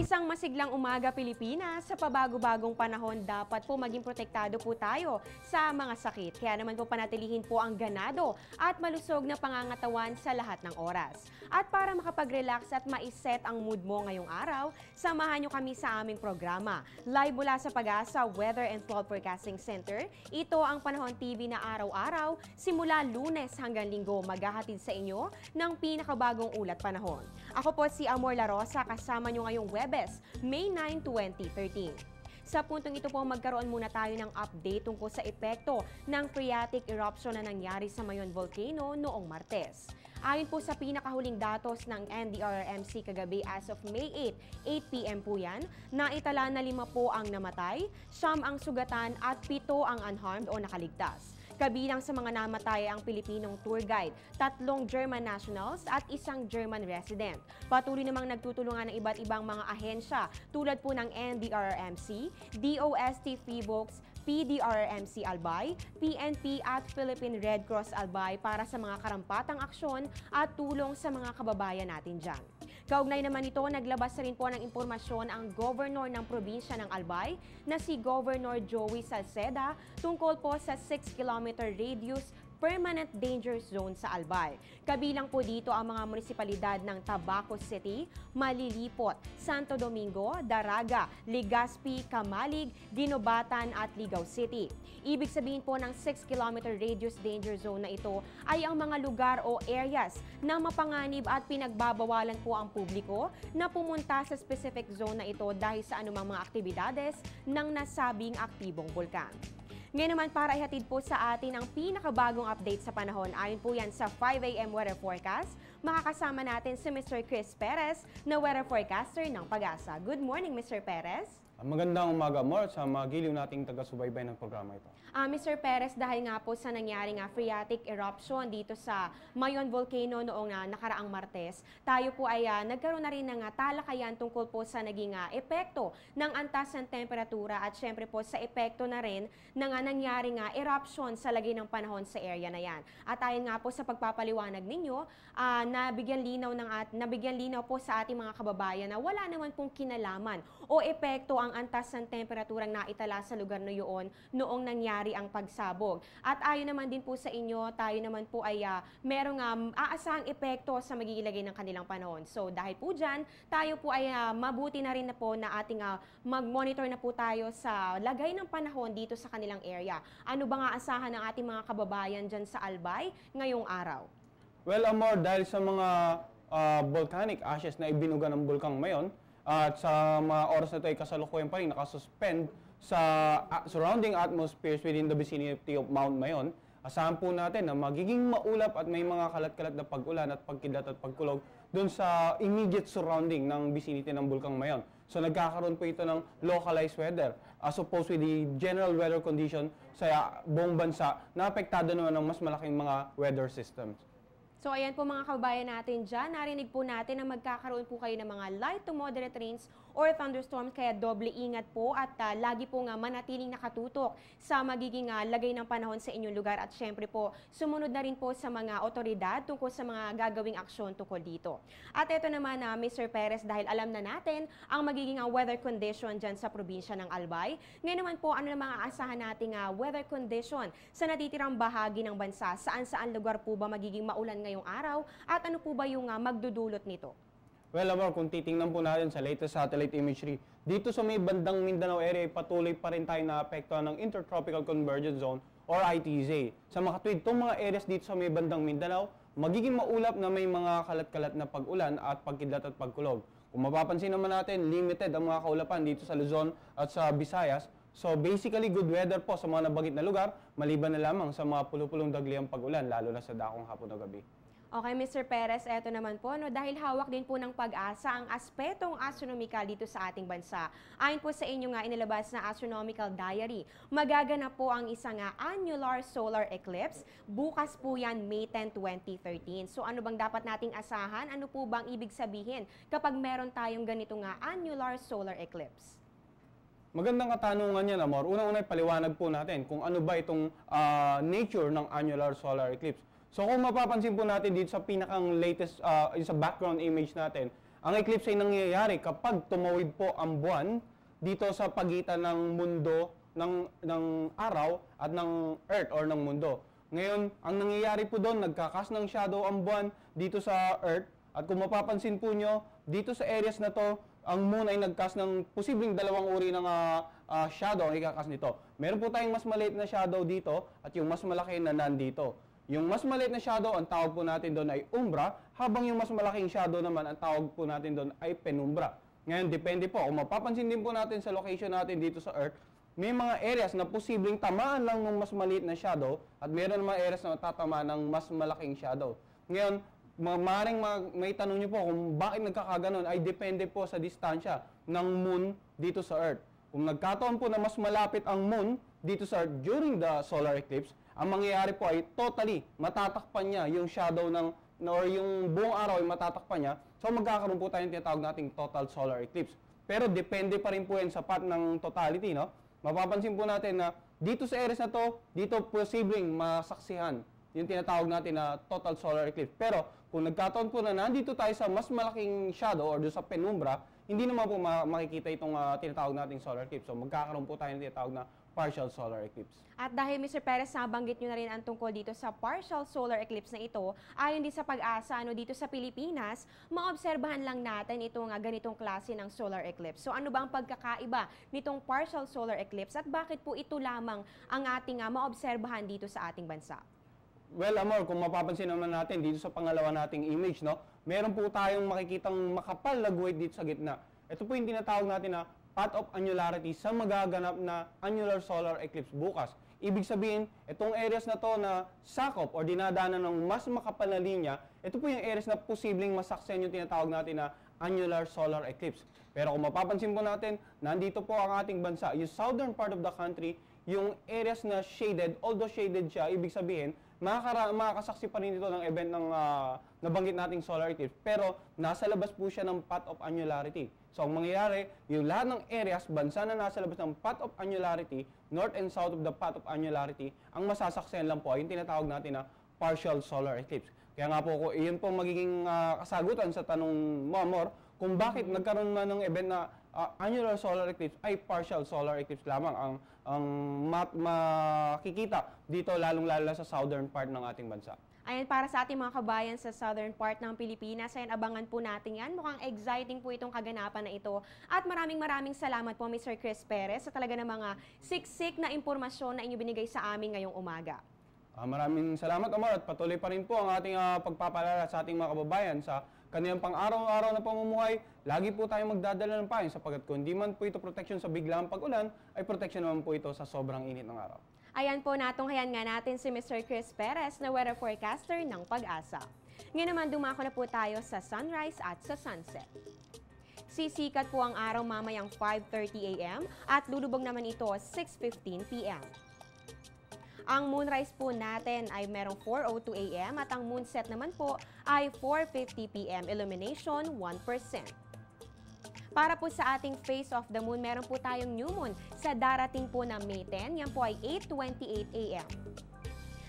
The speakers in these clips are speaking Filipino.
Isang masiglang umaga Pilipinas, sa pabago-bagong panahon dapat po maging protektado po tayo sa mga sakit. Kaya naman po panatilihin po ang ganado at malusog na pangangatawan sa lahat ng oras. At para makapag-relax at ma-set ang mood mo ngayong araw, samahan nyo kami sa aming programa. Live mula sa Pag-asa Weather and Flood Forecasting Center, ito ang Panahon TV na araw-araw, simula Lunes hanggang Linggo, maghahatid sa inyo ng pinakabagong ulat panahon. Ako po si Amor La Rosa, kasama nyo ngayong Huwebes, May 9, 2013. Sa puntong ito po, magkaroon muna tayo ng update tungkol sa epekto ng phreatic eruption na nangyari sa Mayon Volcano noong Martes. Ayon po sa pinakahuling datos ng NDRRMC kagabi as of May 8, 8 p.m. po yan, naitala na 5 po ang namatay, 9 ang sugatan at 7 ang unharmed o nakaligtas. Kabilang sa mga namatay ang Pilipinong tour guide, 3 German nationals at 1 German resident. Patuloy namang nagtutulungan ng iba't ibang mga ahensya tulad po ng NDRRMC, DOST Freebox, PDRRMC Albay, PNP at Philippine Red Cross Albay para sa mga karampatang aksyon at tulong sa mga kababayan natin dyan. Kaugnay naman ito, naglabas na rin po ng impormasyon ang Governor ng probinsya ng Albay na si Governor Joey Salceda tungkol po sa 6-kilometer radius Permanent Danger Zone sa Albay. Kabilang po dito ang mga munisipalidad ng Tabaco City, Malilipot, Santo Domingo, Daraga, Legazpi, Camalig, Dinobatan at Ligao City. Ibig sabihin po ng 6-kilometer radius danger zone na ito ay ang mga lugar o areas na mapanganib at pinagbabawalan po ang publiko na pumunta sa specific zone na ito dahil sa anumang mga aktibidades ng nasabing aktibong bulkan. Ngayon naman, para ihatid po sa atin ang pinakabagong update sa panahon, ayon po yan sa 5 a.m. weather forecast, makakasama natin si Mr. Chris Perez na weather forecaster ng Pag-asa. Good morning, Mr. Perez. Magandang umaga, Mor, sa mga giliw nating taga-subaybay ng programa ito. Mr. Perez, dahil nga po sa nangyaring phreatic eruption dito sa Mayon Volcano noong nakaraang Martes, tayo po ay nagkaroon na rin ng talakayan tungkol po sa naging epekto ng antas ng temperatura at syempre po sa epekto na rin ng nangyaring eruption sa lagay ng panahon sa area na yan. At ayon nga po sa pagpapaliwanag ninyo, nabigyan linaw po sa ating mga kababayan na wala naman pong kinalaman o epekto ang antas ng temperaturang naitala sa lugar na yun noong nangyari ang pagsabog. At ayon naman din po sa inyo, tayo naman po ay merong aasahang epekto sa magigilagay ng kanilang panahon. So dahil po dyan, tayo po ay mabuti na rin na po na ating mag-monitor na po tayo sa lagay ng panahon dito sa kanilang area. Ano ba nga asahan ng ating mga kababayan dyan sa Albay ngayong araw? Well, Amor, dahil sa mga volcanic ashes na ibinuga ng bulkang Mayon, at sa mga oras na ito ay kasalukuyan pa rin nakasuspend sa surrounding atmospheres within the vicinity of Mount Mayon, asahan po natin na magiging maulap at may mga kalat-kalat na pag-ulan at pagkidlat at pagkulog doon sa immediate surrounding ng vicinity ng bulkang Mayon. So nagkakaroon po ito ng localized weather as opposed with the general weather condition sa buong bansa na apektado naman ng mas malaking mga weather systems. So ayan po mga kababayan natin dyan, narinig po natin na magkakaroon po kayo ng mga light to moderate rains or thunderstorms, kaya doble ingat po at lagi po manatiling nakatutok sa magiging lagay ng panahon sa inyong lugar at syempre po sumunod na rin po sa mga otoridad tungkol sa mga gagawing aksyon tungkol dito. At ito naman Mr. Perez, dahil alam na natin ang magiging weather condition dyan sa probinsya ng Albay, ngayon naman po ano na mga asahan nating weather condition sa natitirang bahagi ng bansa, saan-saan lugar po ba magiging maulan ngayong araw at ano po ba yung magdudulot nito? Well, Amor, kung titingnan po natin sa latest satellite imagery, dito sa may bandang Mindanao area, patuloy pa rin tayo na apektuhan ng Intertropical Convergence Zone or ITZ. Sa makatwid, itong mga areas dito sa may bandang Mindanao, magiging maulap na may mga kalat-kalat na pag-ulan at pagkidlat at pagkulog. Kung mapapansin naman natin, limited ang mga kaulapan dito sa Luzon at sa Visayas. So basically, good weather po sa mga nabagit na lugar, maliban na lamang sa mga pulupulong dagliang pag-ulan, lalo na sa dakong hapon o gabi. Okay, Mr. Perez, eto naman po, dahil hawak din po ng Pag-asa ang aspetong astronomical dito sa ating bansa. Ayon po sa inyo inilabas na astronomical diary, magaganap po ang isang annular solar eclipse. Bukas po yan, May 10, 2013. So ano bang dapat nating asahan? Ano po bang ibig sabihin kapag meron tayong ganitong annular solar eclipse? Magandang katanungan yan, Amor. Unang-una, paliwanag po natin kung ano ba itong nature ng annular solar eclipse. So kung mapapansin po natin dito sa pinakang latest, sa background image natin, Ang eclipse ay nangyayari kapag tumawid po ang buwan dito sa pagitan ng mundo, ng araw at ng earth or ng mundo. Ngayon, ang nangyayari po doon, nagkakas ng shadow ang buwan dito sa earth. At kung mapapansin po nyo, dito sa areas na to, ang moon ay nagkas ng posibleng dalawang uri ng shadow ang ikakas nito. Meron po tayong mas maliit na shadow dito at yung mas malaki na nandito. Yung mas maliit na shadow, ang tawag po natin doon ay umbra, habang yung mas malaking shadow naman, ang tawag po natin doon ay penumbra. Ngayon, depende po. Kung mapapansin din po natin sa location natin dito sa Earth, may mga areas na posibleng tamaan lang ng mas maliit na shadow at meron mga areas na matatamaan ng mas malaking shadow. Ngayon, maaaring may tanong nyo po kung bakit nagkakaganon ay depende po sa distansya ng moon dito sa Earth. Kung nagkataon po na mas malapit ang moon dito sa Earth during the solar eclipse, ang mangyayari po ay totally matatakpan niya yung shadow or yung buong araw ay matatakpan niya. So magkakaroon po tayo ng tinatawag nating total solar eclipse. Pero depende pa rin po yan sa path ng totality, no? Mapapansin po natin na dito sa areas na to, dito posibleng masaksihan yung tinatawag natin na total solar eclipse. Pero kung nagkataon po na nandito tayo sa mas malaking shadow or doon sa penumbra, hindi naman po makikita itong tinatawag nating solar eclipse. So magkakaroon po tayo ng tinatawag na partial solar eclipse. At dahil Mr. Perez, nabanggit nyo na rin ang tungkol dito sa partial solar eclipse na ito, ayon din sa Pag-asa dito sa Pilipinas, maobserbahan lang natin itong ganitong klase ng solar eclipse. So ano ba ang pagkakaiba nitong partial solar eclipse at bakit po ito lamang ang ating maobserbahan dito sa ating bansa? Well, Amor, kung mapapansin naman natin dito sa pangalawa nating image, no, meron po tayong makikitang makapal na guhit dito sa gitna. Ito po yung tinatawag natin na path of annularity sa magaganap na annular solar eclipse bukas. Ibig sabihin, itong areas na to na sakop o dinadaanan ng mas makapal na linya, ito po yung areas na posibleng masaksihan yung tinatawag natin na annular solar eclipse. Pero kung mapapansin po natin, nandito po ang ating bansa, yung southern part of the country, yung areas na shaded, although shaded siya, ibig sabihin, makakasaksi pa rin ito ng event ng nabanggit nating solar eclipse, pero nasa labas po siya ng path of annularity. So, ang mangyayari, yung lahat ng areas, bansa na nasa labas ng path of annularity, north and south of the path of annularity, ang masasaksihan lang po ay yung tinatawag natin na partial solar eclipse. Kaya nga po, iyon po magiging kasagutan sa tanong mo, Amor, kung bakit nagkaroon na ng event na annular solar eclipse ay partial solar eclipse lamang ang makikita dito lalong-lalo sa southern part ng ating bansa. Ayan, para sa ating mga kabayan sa southern part ng Pilipinas, ayan, abangan po natin yan. Mukhang exciting po itong kaganapan na ito. At maraming salamat po, Mr. Chris Perez, sa talaga ng mga siksik na impormasyon na inyo binigay sa amin ngayong umaga. Maraming salamat, Amor, at patuloy pa rin po ang ating pagpapalala sa ating mga kababayan sa kanilang pang-araw-araw na pamumuhay. Lagi po tayong magdadala ng payo sapagkat kung di man po ito protection sa biglang pag-ulan, ay protection naman po ito sa sobrang init ng araw. Ayan po, natunghayan nga natin si Mr. Chris Perez na weather forecaster ng Pag-asa. Ngayon naman, dumako na po tayo sa sunrise at sa sunset. Sisikat po ang araw mamayang 5:30 a.m. at lulubog naman ito 6:15 p.m. Ang moonrise po natin ay merong 4:02 a.m. at ang moonset naman po ay 4:50 p.m. Illumination 1%. Para po sa ating face of the moon, meron po tayong new moon sa darating po na May 10. Yan po ay 8:28 a.m.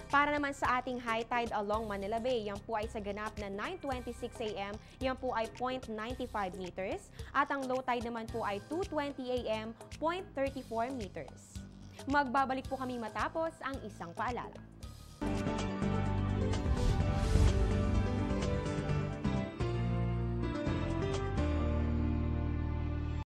Para naman sa ating high tide along Manila Bay, yan po ay sa ganap na 9:26 a.m. Yan po ay 0.95 meters. At ang low tide naman po ay 2:20 a.m. 0.34 meters. Magbabalik po kami matapos ang isang paalala.